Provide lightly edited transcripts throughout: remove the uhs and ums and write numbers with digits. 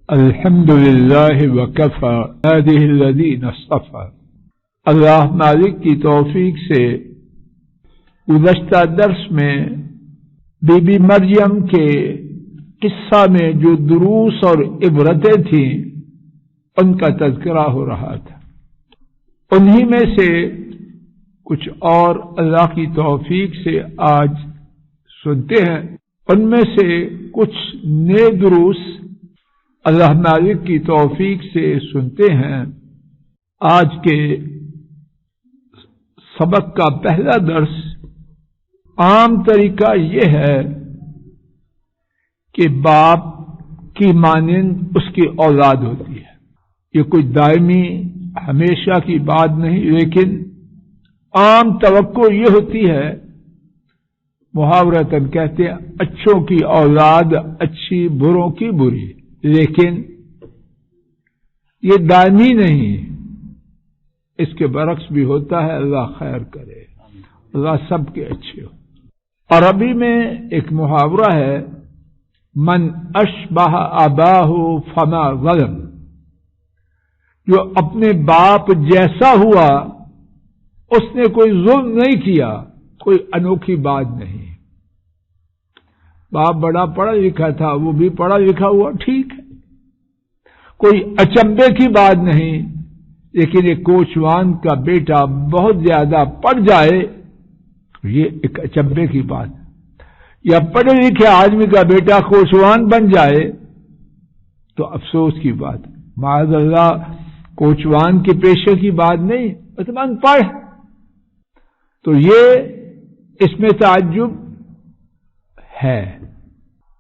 الحمد للہ وکفی عبادہ الذین اصطفی۔ اللہ مالک کی توفیق سے گزشتہ درس میں بی بی مریم کے قصہ میں جو دروس اور عبرتیں تھیں ان کا تذکرہ ہو رہا تھا۔ انہی میں سے کچھ اور اللہ کی توفیق سے آج سنتے ہیں۔ ان میں سے کچھ نئے دروس اللہ مالک کی توفیق سے سنتے ہیں۔ آج کے سبق کا پہلا درس عام طریقہ یہ ہے کہ باپ کی مانند اس کی اولاد ہوتی ہے۔ یہ کوئی دائمی ہمیشہ کی بات نہیں، لیکن عام توقع یہ ہوتی ہے، محاورتاً کہتے ہیں اچھوں کی اولاد اچھی، بروں کی بری، لیکن یہ دائمی نہیں، اس کے برعکس بھی ہوتا ہے۔ اللہ خیر کرے، اللہ سب کے اچھے ہو۔ عربی میں ایک محاورہ ہے، من اشبہ اباہ فما ظلم، جو اپنے باپ جیسا ہوا اس نے کوئی ظلم نہیں کیا، کوئی انوکھی بات نہیں۔ باپ بڑا پڑھا لکھا تھا، وہ بھی پڑھا لکھا ہوا، ٹھیک ہے، کوئی اچنبے کی بات نہیں، لیکن ایک کوچوان کا بیٹا بہت زیادہ پڑھ جائے یہ ایک اچنبے کی بات ہے، یا پڑھے لکھے آدمی کا بیٹا کوچوان بن جائے تو افسوس کی بات ہے۔ معاذ اللہ، کوچوان کے پیشے کی بات نہیں، مثلاً پڑھ، تو یہ اس میں تعجب ہے۔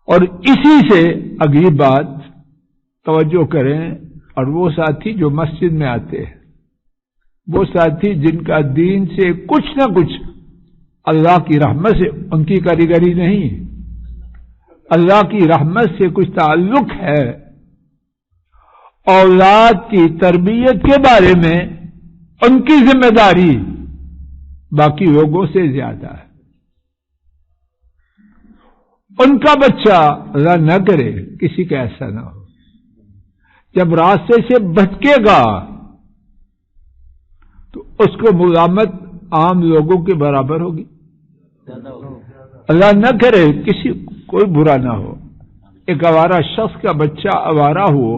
اور اسی سے اگلی بات توجہ کریں، اور وہ ساتھی جو مسجد میں آتے ہیں، وہ ساتھی جن کا دین سے کچھ نہ کچھ اللہ کی رحمت سے، ان کی کاریگری نہیں، اللہ کی رحمت سے کچھ تعلق ہے، اولاد کی تربیت کے بارے میں ان کی ذمہ داری باقی لوگوں سے زیادہ ہے۔ ان کا بچہ اللہ نہ کرے کسی کا ایسا نہ ہو، جب راستے سے بھٹکے گا تو اس کو ملامت عام لوگوں کے برابر ہوگی۔ اللہ نہ کرے کسی کوئی برا نہ ہو، ایک آوارہ شخص کا بچہ آوارہ ہو،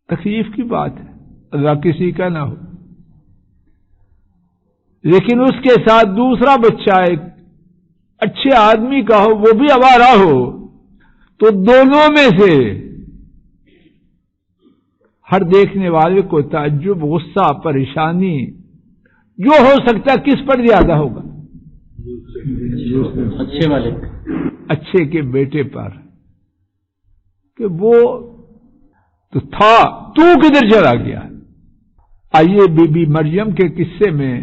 تکلیف کی بات ہے، اللہ کسی کا نہ ہو، لیکن اس کے ساتھ دوسرا بچہ ایک اچھے آدمی کا ہو، وہ بھی آوارہ ہو، تو دونوں میں سے ہر دیکھنے والے کو تعجب، غصہ، پریشانی جو ہو سکتا ہے کس پر زیادہ ہوگا؟ اچھے والے، اچھے کے بیٹے پر، کہ وہ تو تھا، تو کدھر چلا گیا؟ آئیے بی بی مریم کے قصے میں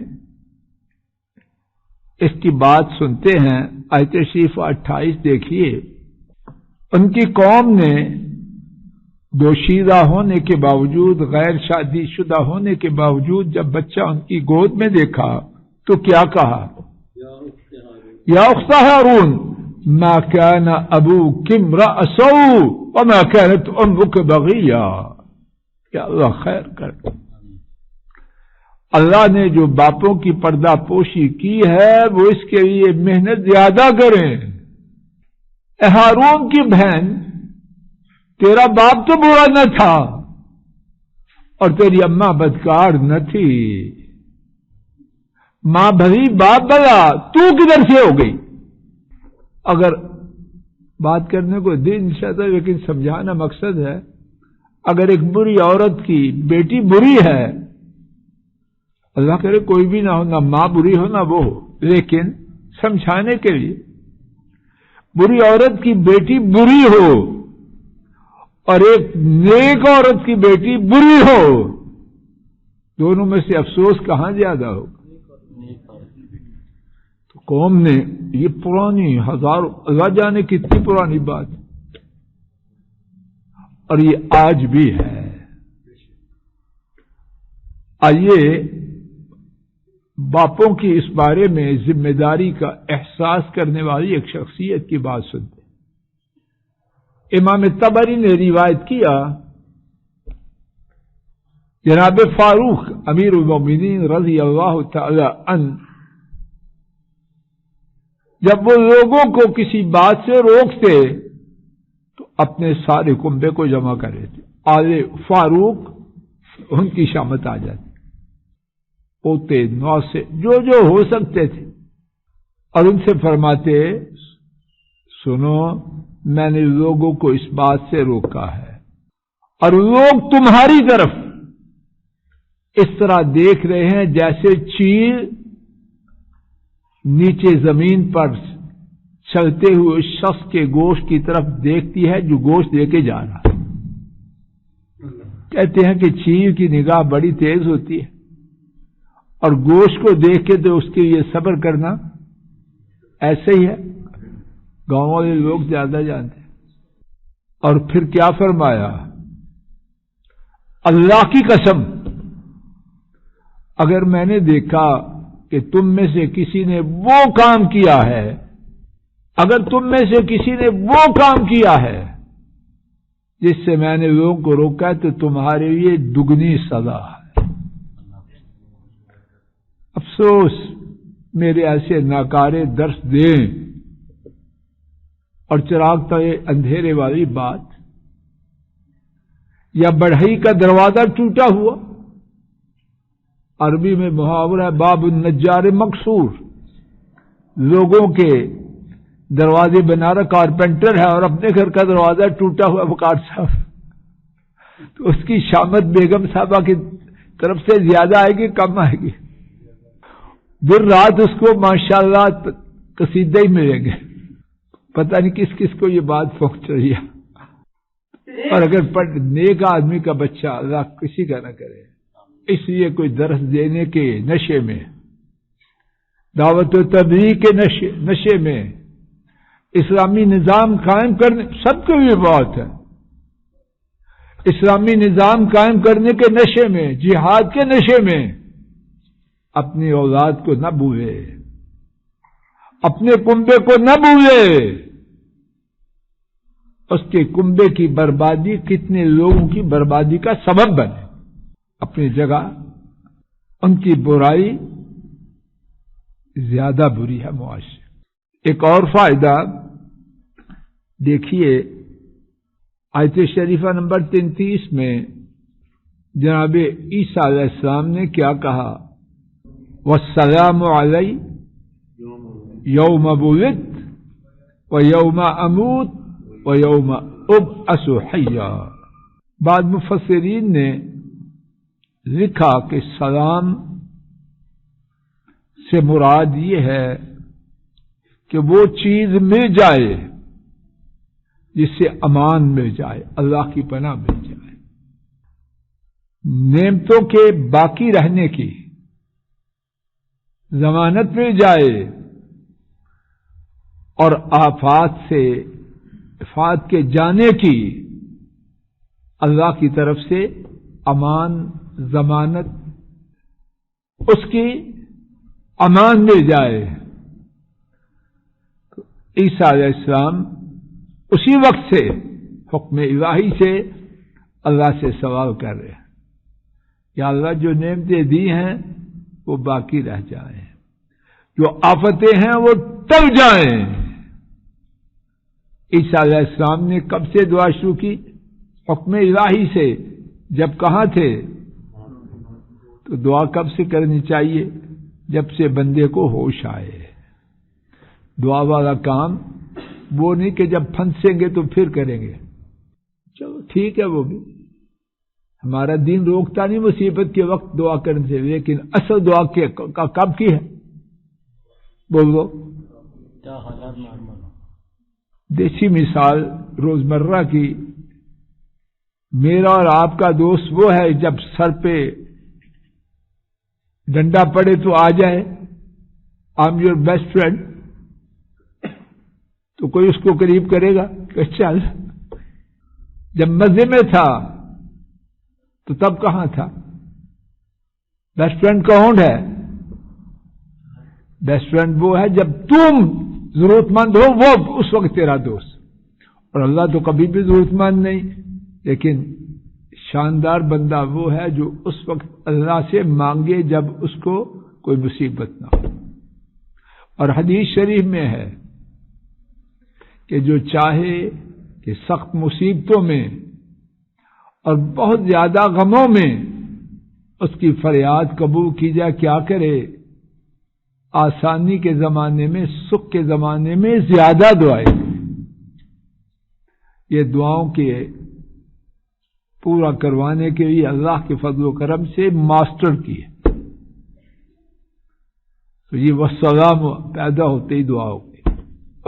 اس کی بات سنتے ہیں۔ آیت شریف 28 دیکھیے۔ ان کی قوم نے دوشیزہ ہونے کے باوجود، غیر شادی شدہ ہونے کے باوجود جب بچہ ان کی گود میں دیکھا تو کیا کہا؟ یا اخت ہارون ما كان ابوك امرأ سوء وما كانت امك بغيا۔ یا اللہ خیر کر، اللہ نے جو باپوں کی پردہ پوشی کی ہے وہ اس کے لیے محنت زیادہ کریں۔ اے ہارون کی بہن، تیرا باپ تو برا نہ تھا اور تیری اماں بدکار نہ تھی، ماں بھلی باپ بلا، تو کدھر سے ہو گئی؟ اگر بات کرنے کو دل نہیں چاہتا لیکن سمجھانا مقصد ہے، اگر ایک بری عورت کی بیٹی بری ہے، اللہ کرے کوئی بھی نہ ہو، نہ ماں بری ہو نہ وہ ہو، لیکن سمجھانے کے لیے بری عورت کی بیٹی بری ہو اور ایک نیک عورت کی بیٹی بری ہو، دونوں میں سے افسوس کہاں زیادہ ہو؟ تو قوم نے یہ پرانی ہزاروں، اللہ جانے کتنی پرانی بات، اور یہ آج بھی ہے۔ آئیے باپوں کی اس بارے میں ذمہ داری کا احساس کرنے والی ایک شخصیت کی بات سنتے ہیں۔ امام طبری نے روایت کیا جناب فاروق امیر المومنین رضی اللہ تعالی عنہ جب وہ لوگوں کو کسی بات سے روکتے تو اپنے سارے کنبے کو جمع کر لیتے. آل فاروق ان کی شامت آ جاتی، پوتے نواسے جو ہو سکتے تھے، اور ان سے فرماتے سنو میں نے لوگوں کو اس بات سے روکا ہے اور لوگ تمہاری طرف اس طرح دیکھ رہے ہیں جیسے چیل نیچے زمین پر چلتے ہوئے شخص کے گوشت کی طرف دیکھتی ہے جو گوشت لے کے جا رہا ہے. کہتے ہیں کہ چیل کی نگاہ بڑی تیز ہوتی ہے اور گوشت کو دیکھ کے تو اس کے لیے صبر کرنا ایسے ہی ہے. گاؤں والے لوگ زیادہ جانتے ہیں. اور پھر کیا فرمایا؟ اللہ کی قسم اگر میں نے دیکھا کہ تم میں سے کسی نے وہ کام کیا ہے، اگر تم میں سے کسی نے وہ کام کیا ہے جس سے میں نے لوگوں کو روکا ہے تو تمہارے لیے دگنی سزا ہے. افسوس میرے ایسے ناکارے درس دیں اور چراغ تلے اندھیرے والی بات، یا بڑھئی کا دروازہ ٹوٹا ہوا. عربی میں محاورہ ہے باب النجار مکسور، لوگوں کے دروازے بنا رہا کارپینٹر ہے اور اپنے گھر کا دروازہ ٹوٹا ہوا وقار صاحب، تو اس کی شامت بیگم صاحبہ کی طرف سے زیادہ آئے گی کم آئے گی؟ دن رات اس کو ماشاءاللہ قصیدے ہی ملیں گے. پتہ نہیں کس کس کو یہ بات پہنچ رہی ہے. اور اگر نیک آدمی کا بچہ اللہ کسی کا نہ کرے، اس لیے کوئی درس دینے کے نشے میں، دعوت و تبلیغ کے نشے میں، اسلامی نظام قائم کرنے، سب کو یہ بات ہے، اسلامی نظام قائم کرنے کے نشے میں، جہاد کے نشے میں اپنی اولاد کو نہ بھولے، اپنے کنبے کو نہ بھولے. اس کے کنبے کی بربادی کتنے لوگوں کی بربادی کا سبب بنے. اپنی جگہ ان کی برائی زیادہ بری ہے معاشرے. ایک اور فائدہ دیکھیے آیت شریفہ نمبر 33 میں جناب عیسیٰ علیہ السلام نے کیا کہا؟ والسلام علی یوم ولدت ویوم اموت ویوم ابعث حیا. بعض مفسرین نے لکھا کہ سلام سے مراد یہ ہے کہ وہ چیز مل جائے جس سے امان مل جائے، اللہ کی پناہ مل جائے، نعمتوں کے باقی رہنے کی ضمانت مل جائے، اور آفات کے جانے کی اللہ کی طرف سے امان ضمانت، اس کی امان مل جائے. تو عیسیٰ علیہ السلام اسی وقت سے حکم الہی سے اللہ سے سوال کر رہے ہیں کہ اللہ جو نعمتیں دی ہیں وہ باقی رہ جائیں، جو آفتیں ہیں وہ ٹل جائیں. عیسیٰ علیہ السلام نے کب سے دعا شروع کی؟ حکم الہی سے. جب کہاں تھے تو دعا کب سے کرنی چاہیے؟ جب سے بندے کو ہوش آئے. دعا والا کام وہ نہیں کہ جب پھنسیں گے تو پھر کریں گے. چلو ٹھیک ہے، وہ بھی ہمارا دین روکتا نہیں مصیبت کے وقت دعا کرنے سے، لیکن اصل دعا کا کب کی ہے؟ بولو. دیسی مثال روزمرہ کی، میرا اور آپ کا دوست وہ ہے جب سر پہ ڈنڈا پڑے تو آ جائے، I am your best friend, تو کوئی اس کو قریب کرے گا کہ چل. جب مزے میں تھا تو تب کہاں تھا؟ بیسٹ فرینڈ کون ہے؟ بیسٹ فرینڈ وہ ہے جب تم ضرورت مند ہو، وہ اس وقت تیرا دوست. اور اللہ تو کبھی بھی ضرورت مند نہیں، لیکن شاندار بندہ وہ ہے جو اس وقت اللہ سے مانگے جب اس کو کوئی مصیبت نہ ہو۔ اور حدیث شریف میں ہے کہ جو چاہے کہ سخت مصیبتوں میں اور بہت زیادہ غموں میں اس کی فریاد قبول کی جائے، کیا کرے؟ آسانی کے زمانے میں، سکھ کے زمانے میں زیادہ دعائیں۔ یہ دعاؤں کے پورا کروانے کے لیے اللہ کے فضل و کرم سے ماسٹر کی ہے۔ تو یہ والسلام پیدا ہوتے ہی دعاؤں کے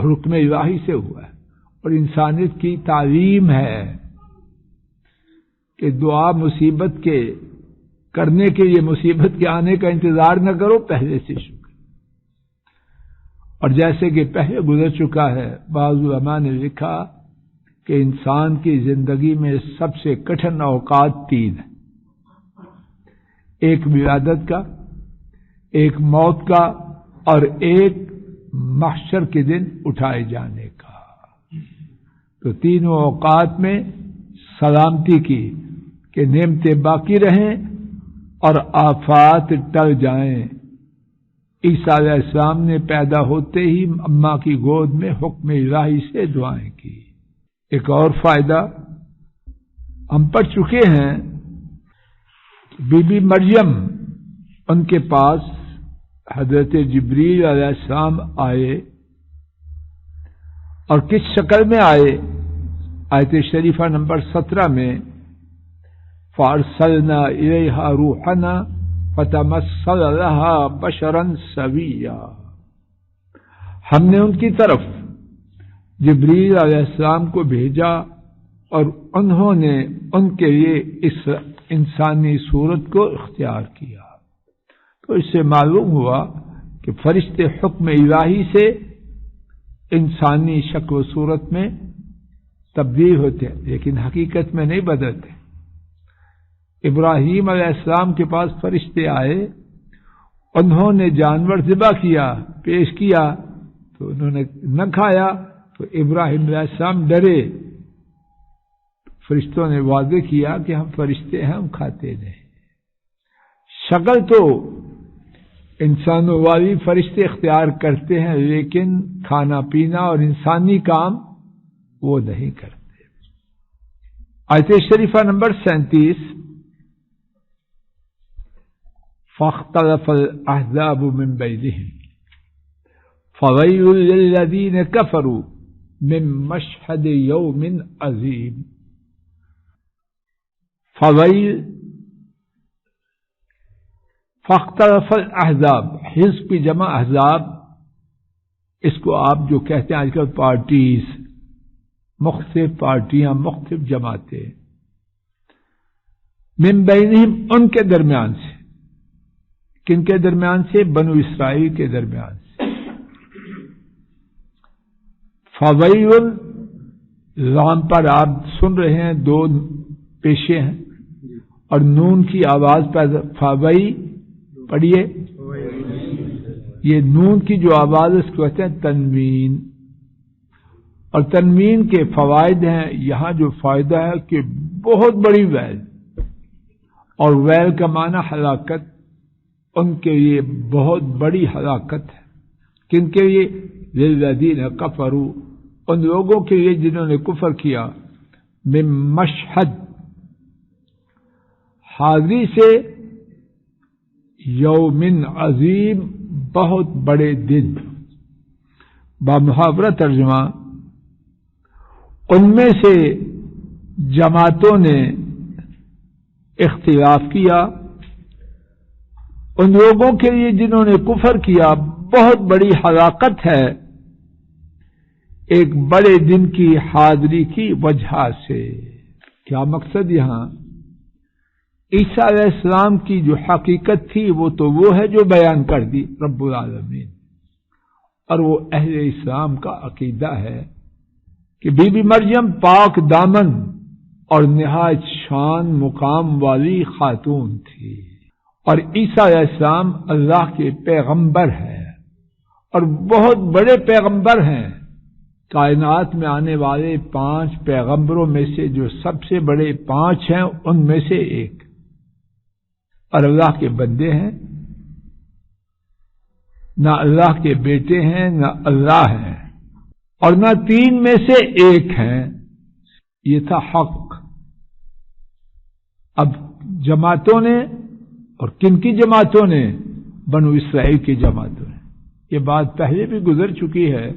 حکم الہی سے ہوا ہے، اور انسانیت کی تعلیم ہے کہ دعا مصیبت کے کرنے کے لیے مصیبت کے آنے کا انتظار نہ کرو، پہلے سے شروع۔ اور جیسے کہ پہلے گزر چکا ہے، بعض علماء نے لکھا کہ انسان کی زندگی میں سب سے کٹھن اوقات 3 ہیں، ایک ولادت کا، ایک موت کا، اور ایک محشر کے دن اٹھائے جانے کا۔ تو تینوں اوقات میں سلامتی کی کہ نعمتیں باقی رہیں اور آفات ٹل جائیں۔ عیسیٰ علیہ السلام نے پیدا ہوتے ہی اماں کی گود میں حکم الہی سے دعائیں کی۔ ایک اور فائدہ ہم پڑھ چکے ہیں، بی بی مریم، ان کے پاس حضرت جبریل علیہ السلام آئے، اور کس شکل میں آئے؟ آیت شریفہ نمبر 17 میں فَأَرْسَلْنَا إِلَيْهَا رُوحَنَا فَتَمَثَّلَ لَهَا بَشَرًا سَوِيًّا، ہم نے ان کی طرف جبریل علیہ السلام کو بھیجا اور انہوں نے ان کے لیے اس انسانی صورت کو اختیار کیا۔ تو اس سے معلوم ہوا کہ فرشتے حکم الہی سے انسانی شکل و صورت میں تبدیل ہوتے ہیں، لیکن حقیقت میں نہیں بدلتے۔ ابراہیم علیہ السلام کے پاس فرشتے آئے، انہوں نے جانور ذبح کیا، پیش کیا، تو انہوں نے نہ کھایا، تو ابراہیم علیہ السلام ڈرے۔ فرشتوں نے واضح کیا کہ ہم فرشتے ہیں، ہم کھاتے نہیں۔ شکل تو انسانوں والی فرشتے اختیار کرتے ہیں، لیکن کھانا پینا اور انسانی کام وہ نہیں کرتے۔ آیت شریفہ نمبر 37 فاختلف الاحزاب من بینہم فویل للذین کفروا من مشہد یوم عظیم۔ فویل، فاختلف الاحزاب، حزب کی جمع احزاب، اس کو آپ جو کہتے ہیں آج کل پارٹیز، مختلف پارٹیاں، مختلف جماعتیں، من بینہم، ان کے درمیان سے۔ کن کے درمیان سے؟ بنو اسرائیل کے درمیان سے۔ فویل، لام پر آپ سن رہے ہیں 2 پیشے ہیں، اور نون کی آواز پر فوی پڑھیے، یہ نون کی جو آواز اس کو کہتے ہیں تنوین، اور تنوین کے فوائد ہیں۔ یہاں جو فائدہ ہے کہ بہت بڑی ویل، اور ویل کا معنی ہلاکت، ان کے لیے بہت بڑی ہلاکت ہے۔ کن کے لیے؟ للذین کفروا، ان لوگوں کے لیے جنہوں نے کفر کیا، من مشہد، حاضری سے، یوم عظیم، بہت بڑے دن۔ بامحاورہ ترجمہ، ان میں سے جماعتوں نے اختلاف کیا، ان لوگوں کے لیے جنہوں نے کفر کیا بہت بڑی ہلاکت ہے، ایک بڑے دن کی حاضری کی وجہ سے۔ کیا مقصد یہاں؟ عیسیٰ علیہ السلام کی جو حقیقت تھی وہ تو وہ ہے جو بیان کر دی رب العالمین، اور وہ اہل اسلام کا عقیدہ ہے کہ بی بی مریم پاک دامن اور نہایت شان مقام والی خاتون تھی، اور عیسیٰ علیہ السلام اللہ کے پیغمبر ہیں، اور بہت بڑے پیغمبر ہیں۔ کائنات میں آنے والے 5 پیغمبروں میں سے جو سب سے بڑے 5 ہیں ان میں سے ایک، اور اللہ کے بندے ہیں، نہ اللہ کے بیٹے ہیں نہ اللہ ہیں، اور نہ 3 میں سے ایک ہیں۔ یہ تھا حق۔ اب جماعتوں نے، اور کن کی جماعتوں نے؟ بنو اسرائیل کی جماعتوں نے۔ یہ بات پہلے بھی گزر چکی ہے۔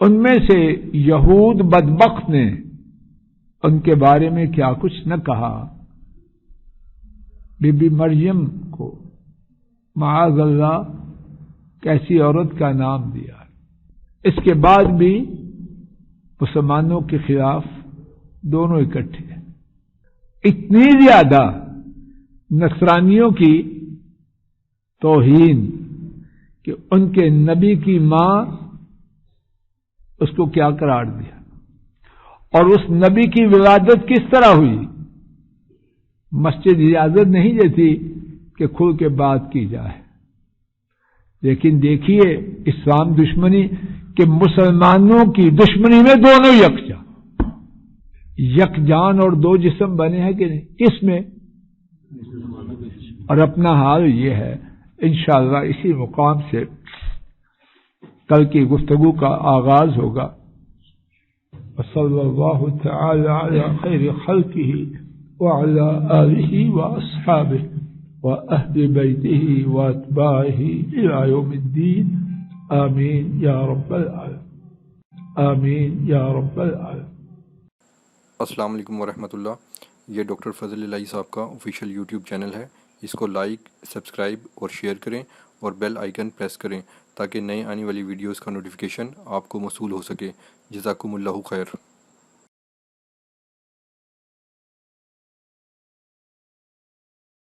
ان میں سے یہود بدبخت نے ان کے بارے میں کیا کچھ نہ کہا، بی بی مریم کو معاذ اللہ کیسی عورت کا نام دیا۔ اس کے بعد بھی مسلمانوں کے خلاف دونوں اکٹھے ہیں۔ اتنی زیادہ نصرانیوں کی توہین کہ ان کے نبی کی ماں اس کو کیا قرار دیا، اور اس نبی کی ولادت کس طرح ہوئی؟ مسجد اجازت نہیں دیتی کہ کھل کے بات کی جائے، لیکن دیکھیے اسلام دشمنی کہ مسلمانوں کی دشمنی میں دونوں یکجان اور 2 جسم بنے ہیں کہ نہیں؟ کس میں؟ اور اپنا حال یہ ہے۔ انشاءاللہ اسی مقام سے کل کی گفتگو کا آغاز ہوگا۔ صلی اللہ تعالی علی خیر خلقہ وعلی آلہ واصحابہ واہل بیتہ واتباعہ الی یوم الدین، آمین یا رب العالمین، آمین یا رب العالمین۔ السلام علیکم ورحمۃ اللہ۔ یہ ڈاکٹر فضل الہی صاحب کا آفیشیل یوٹیوب چینل ہے۔ اس کو لائک، سبسکرائب اور شیئر کریں، اور بیل آئیکن پریس کریں تاکہ نئے آنے والی ویڈیوز کا نوٹیفیکیشن آپ کو موصول ہو سکے۔ جزاکم اللہ خیر۔